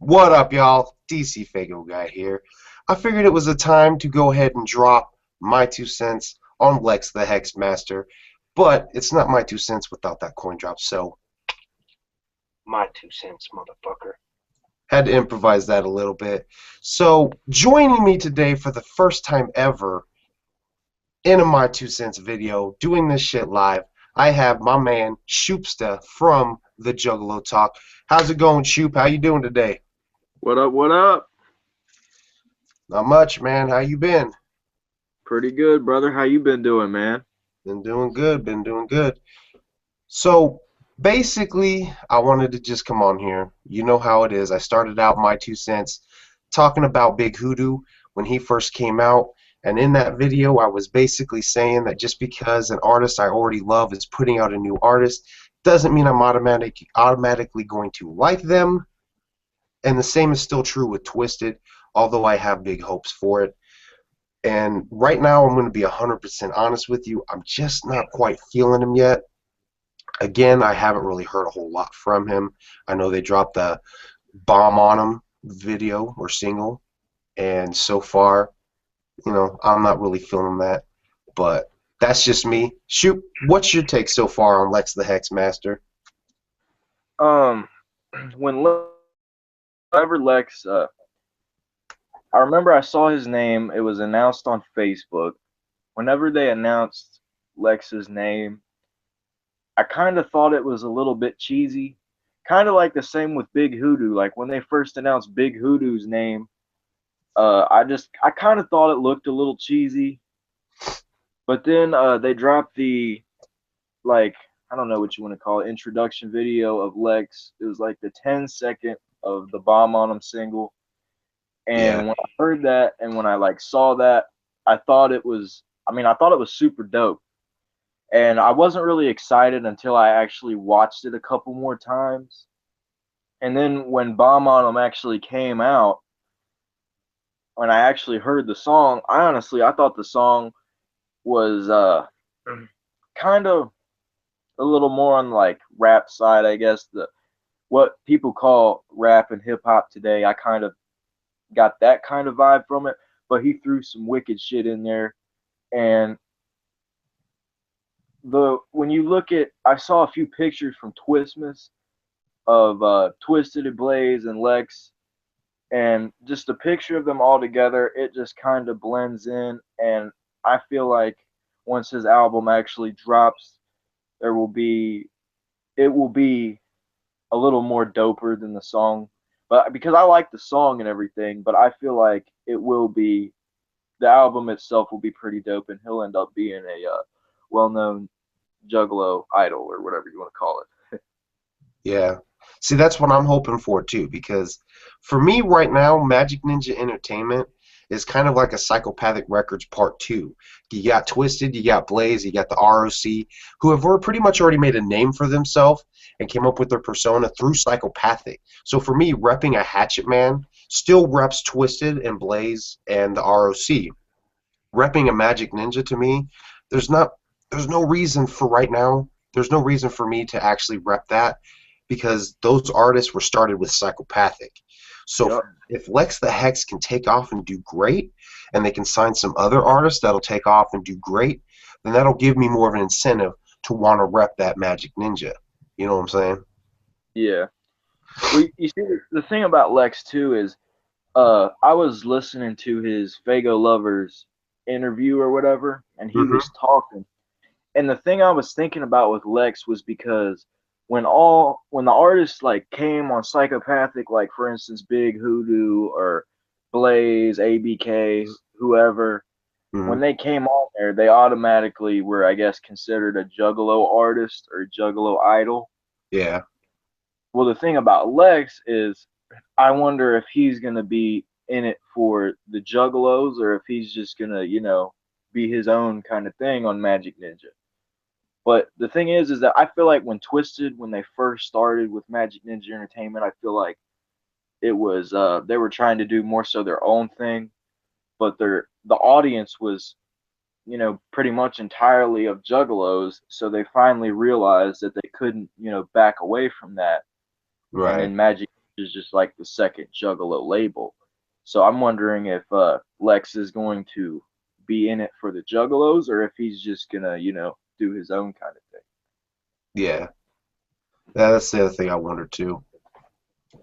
What up, y'all? DCFAYGOGUY here. I figured it was a time to go ahead and drop my 2 cents on Lex the Hex Master, but it's not my 2 cents without that coin drop, so My 2 cents, motherfucker. had to improvise that a little bit. So, joining me today for the first time ever in a my 2 cents video, doing this shit live, I have my man Shoopsta from the Juggalo Talk. How's it going, Shoop? How you doing today? What up, what up? Not much, man. How you been? Pretty good, brother. How you been doing, man? Been doing good, been doing good. So basically, I wanted to just come on here. You know how it is. I started out my 2 cents talking about Big Hoodoo when he first came out. And in that video, I was basically saying that just because an artist I already love is putting out a new artist doesn't mean I'm automatically going to like them. And the same is still true with Twisted, although I have big hopes for it. And right now, I'm going to be 100% honest with you. I'm just not quite feeling him yet. Again, I haven't really heard a whole lot from him. I know they dropped the Bomb on Him video or single, and so far, I'm not really feeling that. But that's just me. Shoot, what's your take so far on Lex the Hex Master? Um, whenever Lex, I remember I saw his name. It was announced on Facebook. Whenever they announced Lex's name, I kind of thought it was a little bit cheesy. Kind of like the same with Big Hoodoo. Like when they first announced Big Hoodoo's name, I kind of thought it looked a little cheesy. But then they dropped the, like, I don't know what you want to call it, introduction video of Lex. It was like the 10-second of the Bomb on Him single. Yeah, And when I heard that and when I like saw that, I thought it was super dope. And I wasn't really excited until I actually watched it a couple more times. And then when Bomb on Him actually came out, when I actually heard the song, I thought the song was kind of a little more on like rap side, I guess. The what people call rap and hip hop today, I kind of got that kind of vibe from it. But he threw some wicked shit in there, and the when you look at, I saw a few pictures from Twistmas of Twisted and Blaze and Lex, and just a picture of them all together, it just kind of blends in. And I feel like once his album actually drops, there will be it will be a little more doper than the song. But because I like the song and everything, but I feel like the album itself will be pretty dope, and he'll end up being a well-known Juggalo idol or whatever you want to call it. yeah. See, that's what I'm hoping for too, because for me right now, Magic Ninja Entertainment is kind of like a Psychopathic Records Part 2. You got Twisted, you got Blaze, you got the ROC, who have pretty much already made a name for themselves and came up with their persona through Psychopathic. So for me, repping a Hatchet Man still reps Twisted and Blaze and the ROC. Repping a Magic Ninja to me, there's not there's no reason for right now. There's no reason for me to actually rep that because those artists were started with Psychopathic. So Yep. if Lex the Hex can take off and do great, and they can sign some other artists that'll take off and do great, then that'll give me more of an incentive to want to rep that Magic Ninja. You know what I'm saying? Yeah. Well, you see, the thing about Lex too is, I was listening to his Fago Lovers interview or whatever, and he Hmm. was talking. And the thing I was thinking about with Lex was because when the artists like came on Psychopathic, like for instance Big Hoodoo or Blaze, ABK, whoever, Hmm. when they came on there, they automatically were, I guess, considered a Juggalo artist or Juggalo idol. Yeah. Well, the thing about Lex is, I wonder if he's gonna be in it for the Juggalos or if he's just gonna, be his own kind of thing on Magic Ninja. But the thing is that I feel like when they first started with Magic Ninja Entertainment, I feel like it was they were trying to do more so their own thing, but the audience was, pretty much entirely of Juggalos, so they finally realized that they couldn't, back away from that. And Right. then Magic is just like the second Juggalo label. So I'm wondering if Lex is going to be in it for the Juggalos, or if he's just gonna, do his own kind of thing. Yeah, that's the other thing I wonder too.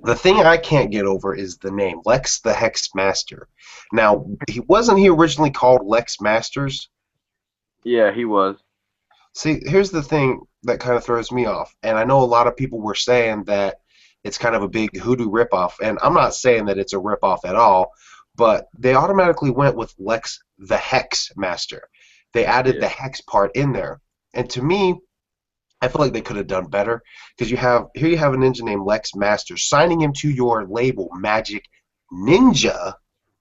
The thing I can't get over is the name Lex the Hex Master. Now, he originally called Lex Masters? Yeah, he was. See, here's the thing that kind of throws me off, and I know a lot of people were saying that it's kind of a big Hoodoo ripoff, and I'm not saying that it's a ripoff at all, but they automatically went with Lex the Hex Master. They added Yeah, the hex part in there, and to me, I feel like they could have done better because you have a ninja named Lex Master signing him to your label Magic Ninja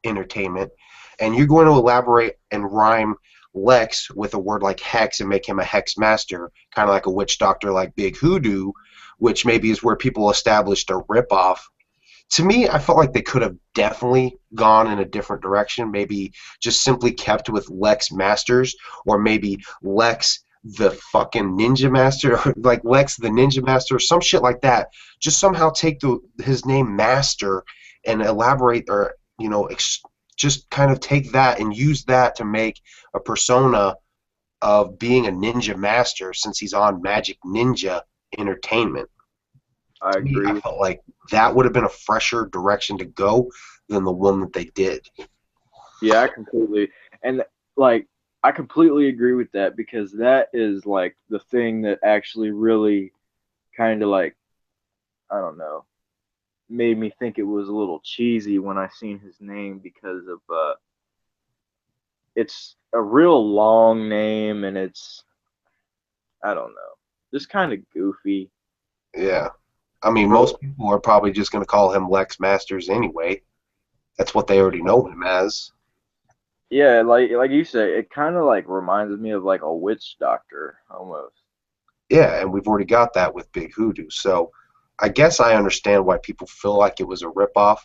Entertainment, and you're going to elaborate and rhyme Lex with a word like hex and make him a hex master, kind of like a witch doctor like Big Hoodoo, which maybe is where people established a ripoff. To me, I felt like they could have definitely gone in a different direction. Maybe just simply kept with Lex Masters, or maybe Lex the fucking Ninja Master, or like Lex the Ninja Master, or some shit like that. Just somehow take his name Master and elaborate, or just kind of take that and use that to make a persona of being a ninja master since he's on Magic Ninja Entertainment. I To me, agree I with. felt like that would have been a fresher direction to go than the one that they did. Yeah, I completely and like I completely agree with that because that is like the thing that actually really kind of like I don't know made me think it was a little cheesy when I seen his name because of it's a real long name and it's I don't know just kind of goofy. Yeah. I mean, For most people are probably just going to call him Lex Masters anyway. That's what they already know him as. yeah, like you say, it kind of like reminds me of like a witch doctor almost. Yeah, and we've already got that with Big Hoodoo. So I guess I understand why people feel like it was a ripoff.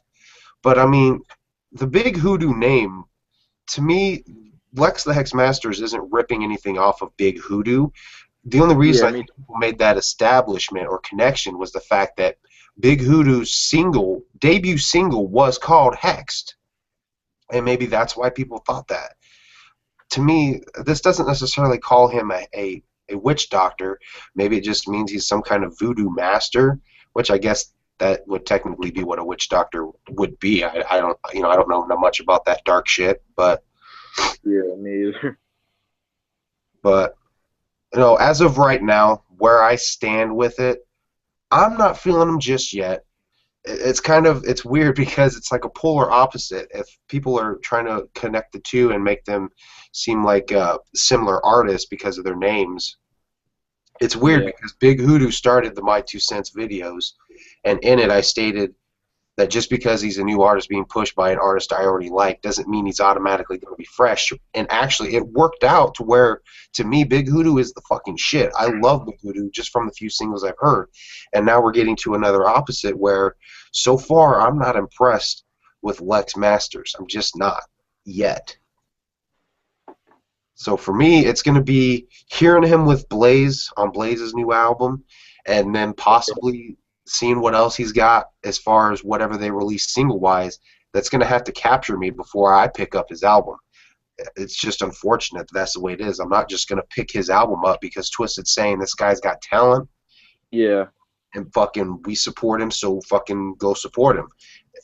But I mean, the Big Hoodoo name, to me, Lex the Hex Masters isn't ripping anything off of Big Hoodoo. The only reason Yeah, I me. think people made that establishment or connection was the fact that Big Hoodoo's debut single was called Hexed. And maybe that's why people thought that. To me, this doesn't necessarily call him a witch doctor. Maybe it just means he's some kind of voodoo master, which I guess that would technically be what a witch doctor would be. I don't I don't know much about that dark shit, Yeah, me either. but as of right now, where I stand with it, I'm not feeling him just yet. It's weird because it's like a polar opposite. If people are trying to connect the two and make them seem like similar artists because of their names, it's weird Yeah, because Big Hoodoo started the My Two Cents videos, and in it I stated that just because he's a new artist being pushed by an artist I already like doesn't mean he's automatically going to be fresh. And actually, it worked out to where, to me, Big Hoodoo is the fucking shit. I love Big Hoodoo just from the few singles I've heard. And now we're getting to another opposite where, so far, I'm not impressed with Lex Masters. I'm just not yet. So for me, it's going to be hearing him with Blaze on Blaze's new album, and then possibly seeing what else he's got as far as whatever they release single wise. That's going to have to capture me before I pick up his album. It's just unfortunate that that's the way it is. I'm not just going to pick his album up because Twisted's saying this guy's got talent yeah, and fucking we support him, so fucking go support him.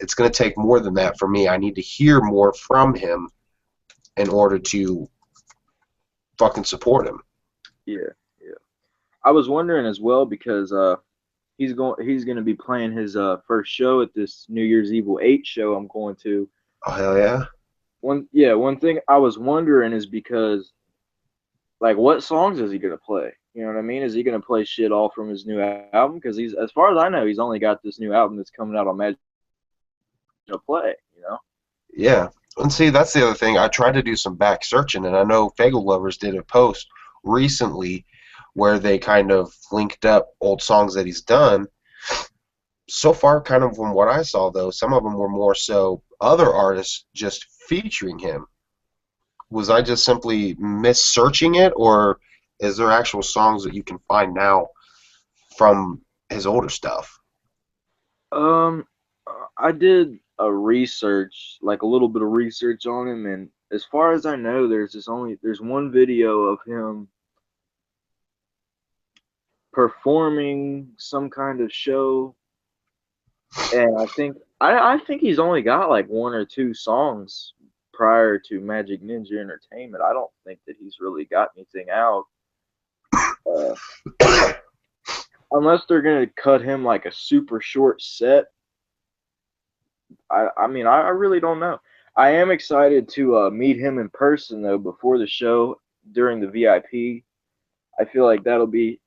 It's going to take more than that for me. I need to hear more from him in order to fucking support him. yeah, yeah. I was wondering as well because he's going to be playing his first show at this New Year's Evil 8 show I'm going to. Oh, hell yeah. One thing I was wondering is because like what songs is he going to play? You know what I mean? Is he going to play shit all from his new album because he's as far as I know he's only got this new album that's coming out on Magic to play, you know? Yeah. And see, that's the other thing. I tried to do some back searching, and I know Fagel Lovers did a post recently where they kind of linked up old songs that he's done. So far, kind of from what I saw, though, some of them were more so other artists just featuring him. Was I just simply mis-searching it, or is there actual songs that you can find now from his older stuff? I did a research, like a little bit of research on him, and as far as I know, there's one video of him performing some kind of show, and I think he's only got like one or two songs prior to Magic Ninja Entertainment. I don't think that he's really got anything out, uh, unless they're gonna cut him like a super short set. I mean, I really don't know. I am excited to meet him in person though before the show during the VIP. I feel like that'll be,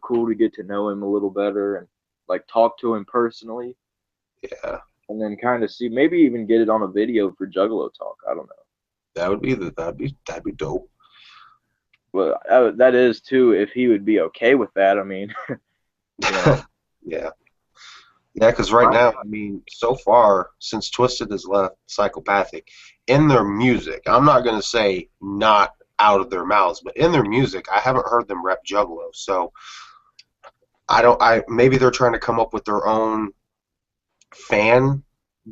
cool to get to know him a little better and like talk to him personally, Yeah, and then kind of see, maybe even get it on a video for Juggalo Talk. I don't know, that'd be dope. but that is too if he would be okay with that. I mean, you know, Yeah. Yeah, because right now, I mean, so far since Twisted has left Psychopathic, in their music, I'm not gonna say not out of their mouths, but in their music, I haven't heard them rep Juggalo. So I don't. I maybe they're trying to come up with their own fan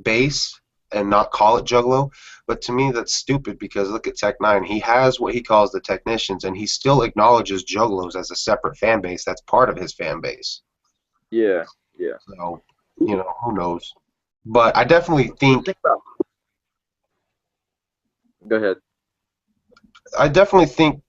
base and not call it Juggalo. But to me, that's stupid because look at Tech Nine. He has what he calls the technicians, and he still acknowledges Juggalos as a separate fan base. That's part of his fan base. yeah, yeah. So, who knows? But I definitely think Go ahead.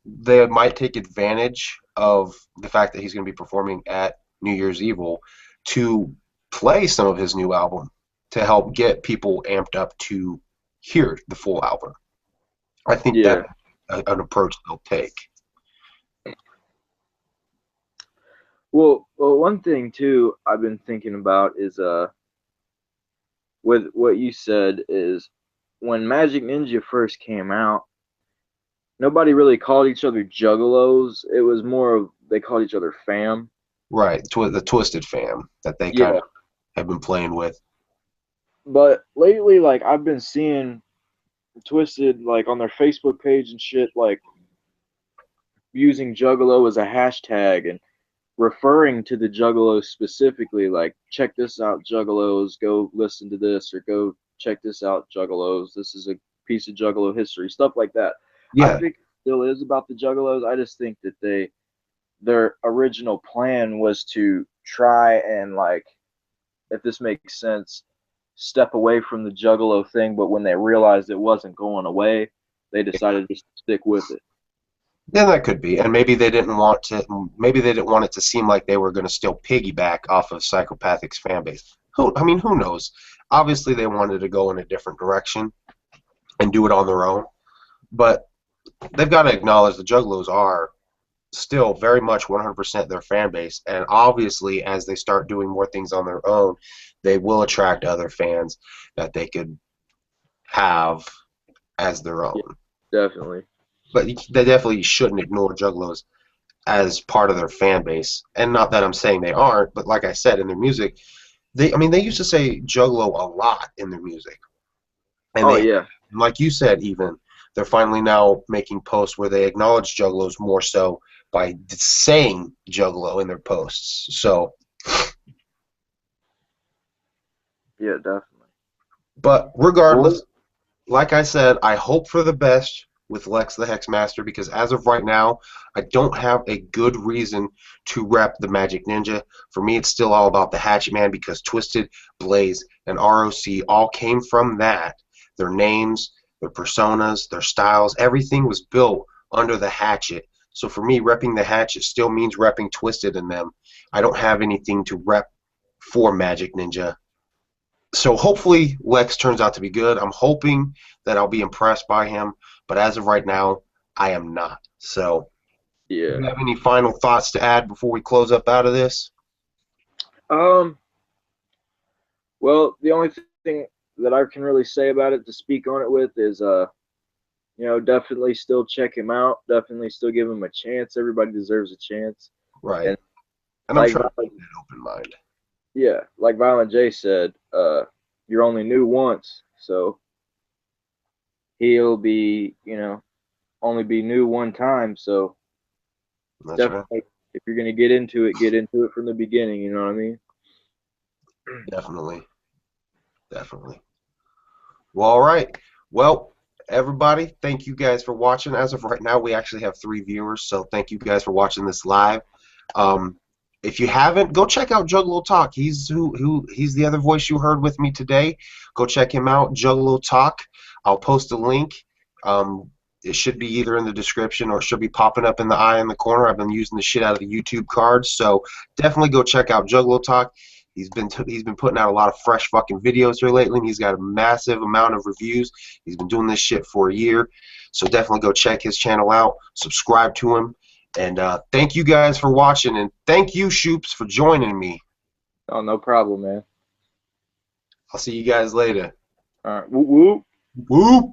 they might take advantage of the fact that he's going to be performing at New Year's Evil to play some of his new album to help get people amped up to hear the full album. I think Yeah. that's an approach they'll take. Well, one thing too I've been thinking about is with what you said is when Magic Ninja first came out, nobody really called each other Juggalos. It was more of they called each other fam. Right, the Twisted fam that they kind Yeah. of have been playing with. But lately, like I've been seeing Twisted like on their Facebook page and shit, like using Juggalo as a hashtag and referring to the Juggalos specifically, like check this out, Juggalos, go listen to this, or go check this out, Juggalos. This is a piece of Juggalo history, stuff like that. I Yeah, think it still is about the Juggalos. I just think that their original plan was to try and like, if this makes sense, step away from the Juggalo thing, but when they realized it wasn't going away, they decided to stick with it. yeah, that could be, and maybe they didn't want to. Maybe they didn't want it to seem like they were going to still piggyback off of Psychopathic's fan base. I mean, who knows? Obviously, they wanted to go in a different direction and do it on their own, but they've got to acknowledge the Juggalos are still very much 100% their fan base, and obviously, as they start doing more things on their own, they will attract other fans that they could have as their own. Yeah, definitely. But they definitely shouldn't ignore Juggalos as part of their fan base. And not that I'm saying they aren't, but like I said, in their music, I mean, they used to say Juggalo a lot in their music. And Oh yeah. like you said, even, they're finally now making posts where they acknowledge Juggalos more so by saying Juggalo in their posts. So, Yeah, definitely. but Well, regardless, like I said, I hope for the best with Lex the Hex Master because as of right now, I don't have a good reason to rep the Magic Ninja. For me, it's still all about the Hatchet Man because Twisted, Blaze, and ROC all came from that. Their names, their personas, their styles, everything was built under the Hatchet. So for me, repping the Hatchet still means repping Twisted in them. I don't have anything to rep for Magic Ninja. So hopefully Lex turns out to be good. I'm hoping that I'll be impressed by him, but as of right now, I am not. So, do yeah. you have any final thoughts to add before we close up out of this? Um. Well, the only thing that I can really say about it to speak on it with is, definitely still check him out. Definitely still give him a chance. Everybody deserves a chance. Right. And And I'm like, trying to keep that open mind. yeah, like Violent J said, you're only new once, so he'll be, only be new one time. So That's right. definitely, if you're gonna get into it from the beginning. You know what I mean? Definitely. Definitely. Well, all right. Well, everybody, thank you guys for watching. As of right now, we actually have 3 viewers, so thank you guys for watching this live. Um, if you haven't, go check out Juggalo Talk. He's the other voice you heard with me today. Go check him out, Juggalo Talk. I'll post a link. It should be either in the description or it should be popping up in the eye in the corner. I've been using the shit out of the YouTube cards, so definitely go check out Juggalo Talk. He's been putting out a lot of fresh fucking videos here lately, and he's got a massive amount of reviews. He's been doing this shit for a year, so definitely go check his channel out. Subscribe to him, and thank you guys for watching, and thank you, Shoops, for joining me. Oh, no problem, man. I'll see you guys later. All right. Whoop, whoop. Whoop!